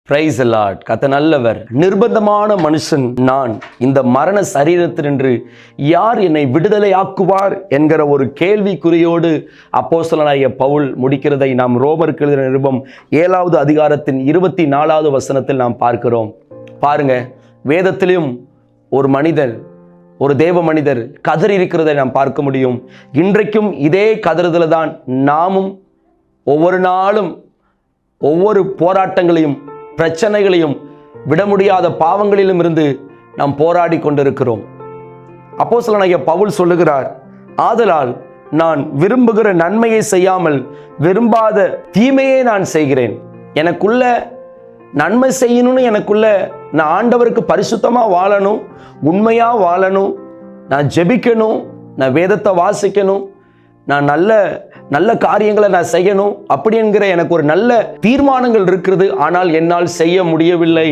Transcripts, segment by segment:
Praise the Lord. கர்த்தர் நல்லவர். நிர்பந்தமான மனுஷன் நான், இந்த மரண சரீரத்தினின்று யார் என்னை விடுதலை ஆக்குவார் என்கிற ஒரு கேள்விக்குறியோடு அப்போஸ்தலனாகிய பவுல் முடிக்கிறதை நாம் ரோமருக்கு எழுதின நிருபம் 7வது அதிகாரத்தின் 24வது வசனத்தில் நாம் பார்க்கிறோம். பாருங்க, வேதத்திலும் ஒரு மனிதர், ஒரு தேவ மனிதர் கதறி இருக்கிறதை நாம் பார்க்க முடியும். இன்றைக்கும் இதே கதறுதல தான் நாமும் ஒவ்வொரு நாளும் ஒவ்வொரு போராட்டங்களையும் பிரச்சனைகளையும் விட முடியாத பாவங்களிலும் இருந்து நாம் போராடி கொண்டிருக்கிறோம். அப்போஸ்தலனாகிய பவுல் சொல்லுகிறார், ஆதலால் நான் விரும்புகிற நன்மையை செய்யாமல் விரும்பாத தீமையே நான் செய்கிறேன். எனக்குள்ள நன்மை செய்யணும்னு எனக்குள்ள நான் ஆண்டவருக்கு பரிசுத்தமா வாழணும், உண்மையா வாழணும், நான் ஜெபிக்கணும், நான் வேதத்தை வாசிக்கணும், நான் நல்ல நல்ல காரியங்களை நான் செய்யணும் அப்படி என்கிற எனக்கு ஒரு நல்ல தீர்மானங்கள் இருக்கிறது. ஆனால் என்னால் செய்ய முடியவில்லை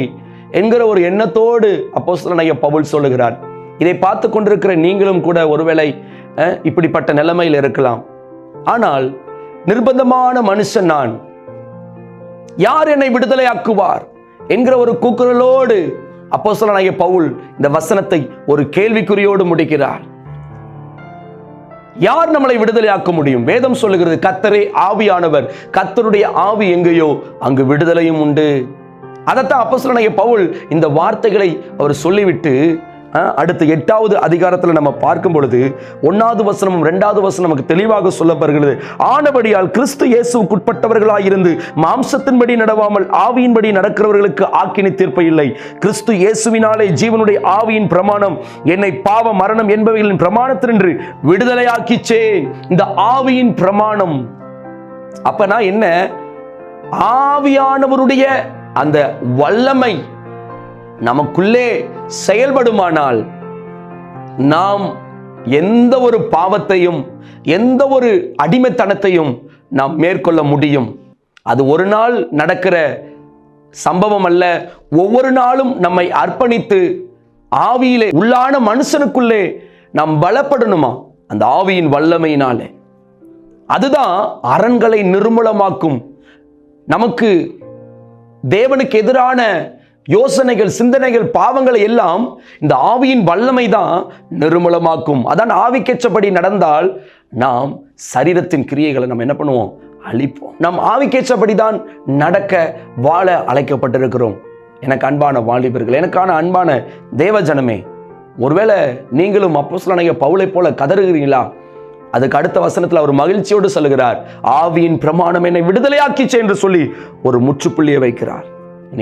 என்கிற ஒரு எண்ணத்தோடு அப்போஸ்தலனாகிய பவுல் சொல்லுகிறார். இதை பார்த்து கொண்டிருக்கிற நீங்களும் கூட ஒருவேளை இப்படிப்பட்ட நிலைமையில் இருக்கலாம். ஆனால் நிர்பந்தமான மனுஷன் நான், யார் என்னை விடுதலை ஆக்குவார் என்கிற ஒரு கூக்குரலோடு அப்போஸ்தலனாகிய பவுல் இந்த வசனத்தை ஒரு கேள்விக்குறியோடு முடிக்கிறார். யார் நம்மளை விடுதலையாக்க முடியும்? வேதம் சொல்லுகிறது, கர்த்தரே ஆவியானவர், கர்த்தருடைய ஆவி எங்கேயோ அங்கு விடுதலையும் உண்டு. அதைத்தான் அப்போஸ்தலனாகிய பவுல் இந்த வார்த்தைகளை அவர் சொல்லிவிட்டு அடுத்து 8வது அதிகாரத்தில் நம்ம பார்க்கும் பொழுது 1வது வசனமும் 2வது வசனம் நமக்கு தெளிவாக சொல்லப்படுகிறது. ஆனபடியால் கிறிஸ்து இயேசுவுக்குட்பட்டவர்களாயிருந்து மாம்சத்தின்படி நடவாமல் ஆவியின்படி நடக்கிறவர்களுக்கு ஆக்கினை தீர்ப்பு இல்லை. கிறிஸ்து இயேசுவினாலே ஜீவனுடைய ஆவியின் பிரமாணம் என்னை பாவ மரணம் என்பவைகளின் பிரமாணத்தினின்று விடுதலையாக்கிச்சே. இந்த ஆவியின் பிரமாணம் அப்பனா என்ன? ஆவியானவருடைய அந்த வல்லமை நமக்குள்ளே செயல்படுமானால் நாம் எந்த ஒரு பாவத்தையும் எந்த ஒரு அடிமைத்தனத்தையும் நாம் மேற்கொள்ள முடியும். அது ஒரு நாள் நடக்கிற சம்பவம் அல்ல. ஒவ்வொரு நாளும் நம்மை அர்ப்பணித்து ஆவியிலே உள்ளான மனுஷனுக்குள்ளே நாம் பலப்படணுமா அந்த ஆவியின் வல்லமையினாலே. அதுதான் அரண்களை நிர்மூலமாக்கும். நமக்கு தேவனுக்கு எதிரான யோசனைகள், சிந்தனைகள், பாவங்களை எல்லாம் இந்த ஆவியின் வல்லமை தான் நிர்மூலமாக்கும். அதான் ஆவிக்கேற்றபடி நடந்தால் நாம் சரீரத்தின் கிரியைகளை நம்ம என்ன பண்ணுவோம்? அழிப்போம். நாம் ஆவிக்கேற்றபடி தான் நடக்க வாழ அழைக்கப்பட்டிருக்கிறோம். எனக்கு அன்பான வாலிபர்கள், எனக்கான அன்பான தேவஜனமே, ஒருவேளை நீங்களும் அப்போஸ்தலனாகிய பவுலை போல கதறுகிறீங்களா? அதுக்கு அடுத்த வசனத்தில் அவர் மகிழ்ச்சியோடு சொல்லுகிறார், ஆவியின் பிரமாணம் என்னை விடுதலையாக்கிச்சே என்று சொல்லி ஒரு முற்றுப்புள்ளியை வைக்கிறார்.